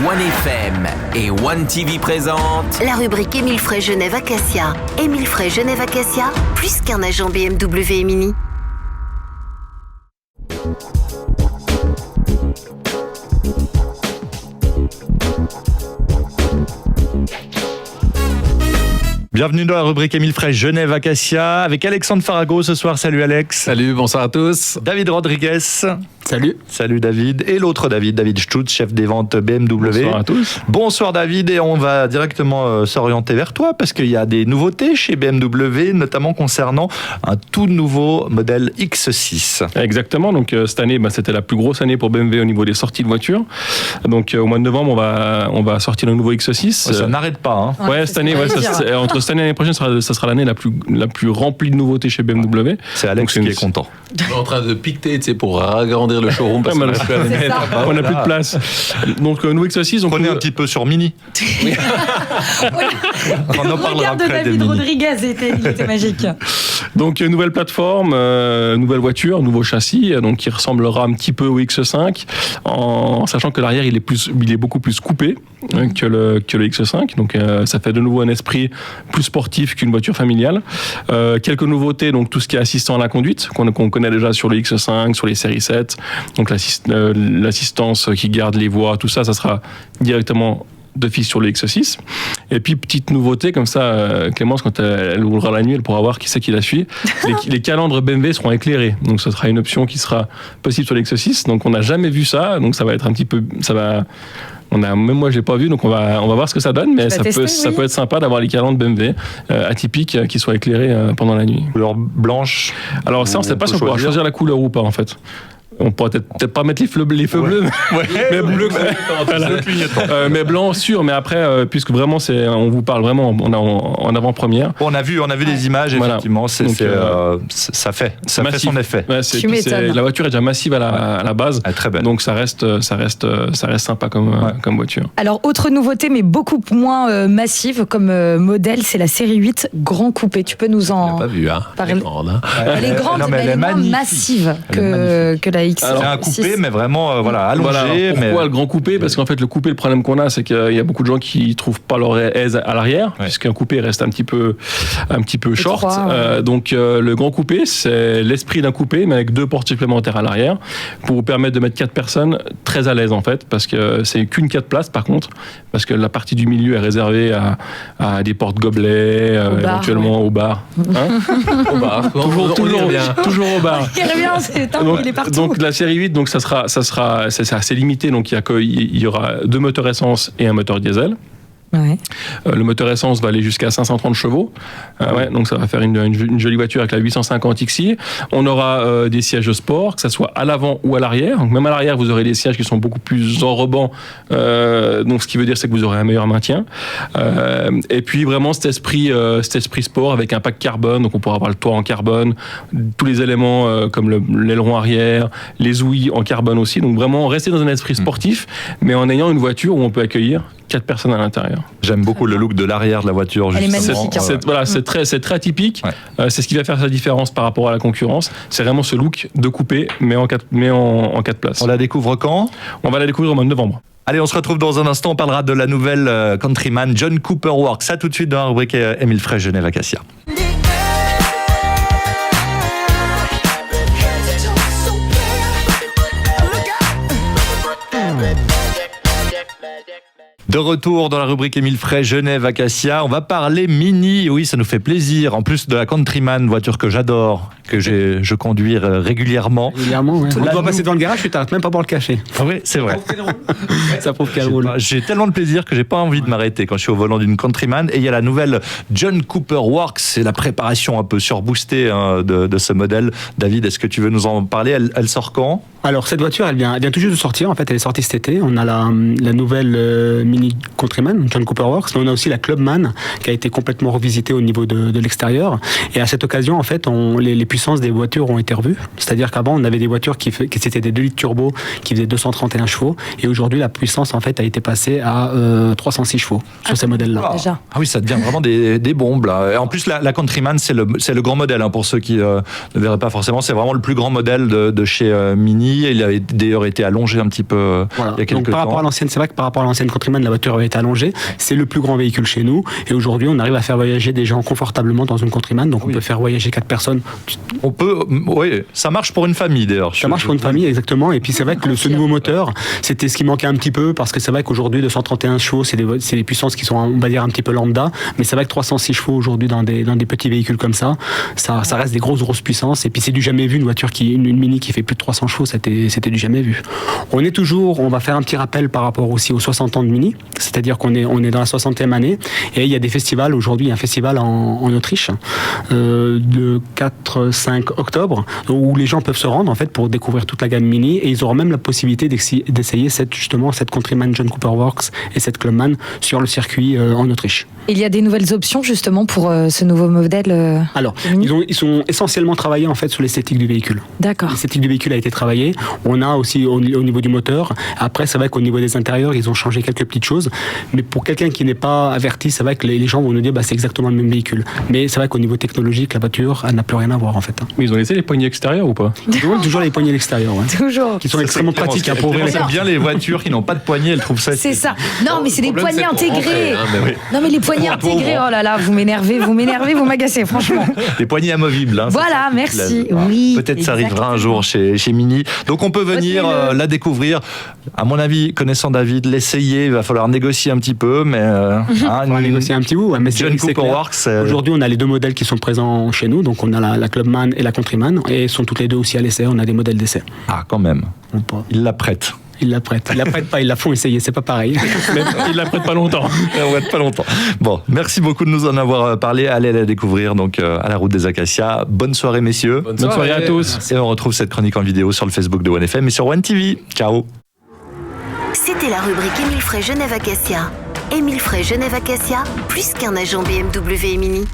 OneFM et OneTV présentent la rubrique Émile Frey Genève Acacia. Émile Frey Genève Acacia, plus qu'un agent BMW et Mini. Bienvenue dans la rubrique Émile Frey Genève Acacia avec Alexandre Farago ce soir. Salut Alex. Salut, bonsoir à tous. David Rodriguez. Salut. Salut David. Et l'autre David Stutz, chef des ventes BMW. Bonsoir à tous. Bonsoir David, et on va directement s'orienter vers toi parce qu'il y a des nouveautés chez BMW, notamment concernant un tout nouveau modèle X6. Exactement, donc cette année, c'était la plus grosse année pour BMW au niveau des sorties de voitures. Donc au mois de novembre, on va sortir le nouveau X6. Ça n'arrête pas. Hein. Ouais, cette année, entre cette année et l'année prochaine, ça sera l'année la plus remplie de nouveautés chez BMW. C'est Alex qui est content. On est en train de piqueter, pour agrandir le showroom parce qu'on n'a plus à les mettre. On n'a plus de place. Donc, nouveau X6. On est un petit peu sur Mini. On en parlera après. Le regard de David Rodriguez était magique. Donc, nouvelle plateforme, nouvelle voiture, nouveau châssis, donc qui ressemblera un petit peu au X5, en sachant que l'arrière, il est beaucoup plus coupé que le X5. Donc, ça fait de nouveau un esprit plus sportif qu'une voiture familiale. Quelques nouveautés, donc tout ce qui est assistant à la conduite, qu'on connaît déjà sur le X5, sur les séries 7. Donc, l'assistance qui garde les voies, tout ça, ça sera directement d'office sur le X6. Et puis, petite nouveauté, comme ça, Clémence, quand elle roulera la nuit, elle pourra voir qui c'est qui la suit. Les calandres BMW seront éclairés. Donc, ce sera une option qui sera possible sur le X6. Donc, on n'a jamais vu ça. Donc, ça va être un petit peu... même moi, je l'ai pas vu, donc on va voir ce que ça donne, mais ça peut être sympa d'avoir les calandres BMW atypiques qui soient éclairés pendant la nuit. Couleur blanche. Alors ça, on ne sait pas si on pourra choisir la couleur ou pas, en fait. On pourrait peut-être pas mettre les feux bleus, mais bleu, mais blanc sûr. Mais après, puisque vraiment on vous parle vraiment en avant-première. On a vu des images, effectivement. Voilà. Ça fait son effet. Ouais, la voiture est déjà massive à la base, très belle. Donc ça reste sympa comme voiture. Alors autre nouveauté, mais beaucoup moins massive comme modèle, c'est la série 8 Grand Coupé. Tu peux nous en parler? Elle est grande, Elle est grande, mais elle est moins massive que la X6. C'est un coupé, mais vraiment allongé. Pourquoi le grand coupé? Parce qu'en fait, le coupé, le problème qu'on a, c'est qu'il y a beaucoup de gens qui ne trouvent pas leur aise à l'arrière, puisqu'un coupé reste un petit peu short. Donc, le grand coupé, c'est l'esprit d'un coupé, mais avec 2 portes supplémentaires à l'arrière, pour vous permettre de mettre 4 personnes très à l'aise, en fait, parce que c'est qu'une 4 places, par contre, parce que la partie du milieu est réservée à des portes gobelets, éventuellement au bar. Au bar. Toujours au bar. Il revient, il est partout. Donc la série 8, donc c'est assez limité. Donc il y aura 2 moteurs essence et un moteur diesel. Ouais. Le moteur essence va aller jusqu'à 530 chevaux. Donc ça va faire une jolie voiture avec la 850 XI. On aura des sièges de sport, que ce soit à l'avant ou à l'arrière. Donc même à l'arrière, vous aurez des sièges qui sont beaucoup plus enrobants. Donc ce qui veut dire, c'est que vous aurez un meilleur maintien. Et puis vraiment cet esprit sport avec un pack carbone. Donc on pourra avoir le toit en carbone, tous les éléments comme l'aileron arrière, les ouïes en carbone aussi. Donc vraiment rester dans un esprit sportif, mais en ayant une voiture où on peut accueillir 4 personnes à l'intérieur. J'aime beaucoup le look de l'arrière de la voiture. Elle est magnifique. C'est très atypique. Ouais. C'est ce qui va faire sa différence par rapport à la concurrence. C'est vraiment ce look de coupé, mais en 4 places. On la découvre quand? On va la découvrir au mois de novembre. Allez, on se retrouve dans un instant. On parlera de la nouvelle Countryman John Cooper Works. Ça tout de suite dans la rubrique Émile Frey Genève Acacia. De retour dans la rubrique Émile Frey Genève Acacia, on va parler Mini. Oui, ça nous fait plaisir. En plus de la Countryman, voiture que j'adore, que je conduis régulièrement. On doit passer devant le garage, tu t'arrêtes même pas pour le cacher. Ah oui, c'est vrai. Ça prouve qu'elle roule. J'ai tellement de plaisir que j'ai pas envie de m'arrêter quand je suis au volant d'une Countryman. Et il y a la nouvelle John Cooper Works. C'est la préparation un peu surboostée de ce modèle. David, est-ce que tu veux nous en parler? Elle sort quand? Alors cette voiture, elle vient tout juste de sortir. En fait, elle est sortie cet été. On a la nouvelle Mini Countryman, John Cooper Works, mais on a aussi la Clubman qui a été complètement revisitée au niveau de l'extérieur. Et à cette occasion, en fait, les puissances des voitures ont été revues. C'est-à-dire qu'avant, on avait des voitures qui c'était des 2 litres turbo qui faisaient 231 chevaux. Et aujourd'hui, la puissance, en fait, a été passée à 306 chevaux sur ces modèles-là. Déjà. Ah oui, ça devient vraiment des bombes, là. Et en plus, la Countryman, c'est le grand modèle, hein, pour ceux qui ne verraient pas forcément. C'est vraiment le plus grand modèle de chez Mini. Il avait d'ailleurs été allongé un petit peu il y a quelques temps. Par rapport à l'ancienne, c'est vrai que par rapport à l'ancienne Countryman, la voiture avait été allongée. C'est le plus grand véhicule chez nous. Et aujourd'hui, on arrive à faire voyager des gens confortablement dans une Countryman. Donc on peut faire voyager 4 personnes. On peut, oui, ça marche pour une famille d'ailleurs. Ça marche pour une famille, exactement. Et puis c'est vrai que ce nouveau moteur, c'était ce qui manquait un petit peu, parce que c'est vrai qu'aujourd'hui, 231 chevaux, c'est des puissances qui sont, on va dire, un petit peu lambda. Mais c'est vrai que 306 chevaux aujourd'hui dans des petits véhicules comme ça reste des grosses puissances. Et puis c'est du jamais vu, une Mini qui fait plus de 300 chevaux, c'était du jamais vu. On va faire un petit rappel par rapport aussi aux 60 ans de Mini, c'est-à-dire qu'on est dans la 60e année, et il y a des festivals. Aujourd'hui, il y a un festival en Autriche de 4-5 octobre où les gens peuvent se rendre en fait pour découvrir toute la gamme Mini, et ils auront même la possibilité d'essayer cette Countryman John Cooper Works et cette Clubman sur le circuit en Autriche. Il y a des nouvelles options justement pour ce nouveau modèle. Alors, ils sont essentiellement travaillés en fait sur l'esthétique du véhicule. D'accord. L'esthétique du véhicule a été travaillée. On a aussi au niveau du moteur. Après, c'est vrai qu'au niveau des intérieurs, ils ont changé quelques petites choses. Mais pour quelqu'un qui n'est pas averti, c'est vrai que les gens vont nous dire c'est exactement le même véhicule. Mais c'est vrai qu'au niveau technologique, la voiture, elle n'a plus rien à voir en fait. Mais ils ont laissé les poignées extérieures ou pas? Ils ont toujours les poignées à l'extérieur. Ouais. Toujours. Qui sont extrêmement pratiques pour ouvrir les portes. Bien les voitures qui n'ont pas de poignées, elles trouvent ça. C'est ça. Non, mais c'est des poignées intégrées. Oui. Non, mais les poignées intégrées, oh là là, vous m'énervez, vous m'agacez, franchement. Des poignées amovibles. Hein, voilà, merci. Oui, peut-être ça arrivera un jour chez Mini. Donc on peut venir la découvrir. À mon avis, connaissant David, l'essayer, il va falloir négocier un petit peu, mais on va négocier un petit bout. Ouais, mais John Cooper Works. Aujourd'hui, on a les 2 modèles qui sont présents chez nous. Donc on a la Clubman et la Countryman, et sont toutes les 2 aussi à l'essai. On a des modèles d'essai. Ah, quand même. Il la prête. Ils la prêtent. Ils la prêtent pas, ils la font essayer, c'est pas pareil. Mais ils la prêtent pas longtemps. Pas longtemps. Bon, merci beaucoup de nous en avoir parlé. Allez la découvrir donc à la route des Acacias. Bonne soirée, messieurs. Bonne soirée à tous. Et on retrouve cette chronique en vidéo sur le Facebook de OneFM et sur One TV. Ciao. C'était la rubrique Émile Frey Genève Acacia. Émile Frey Genève Acacia, plus qu'un agent BMW et Mini.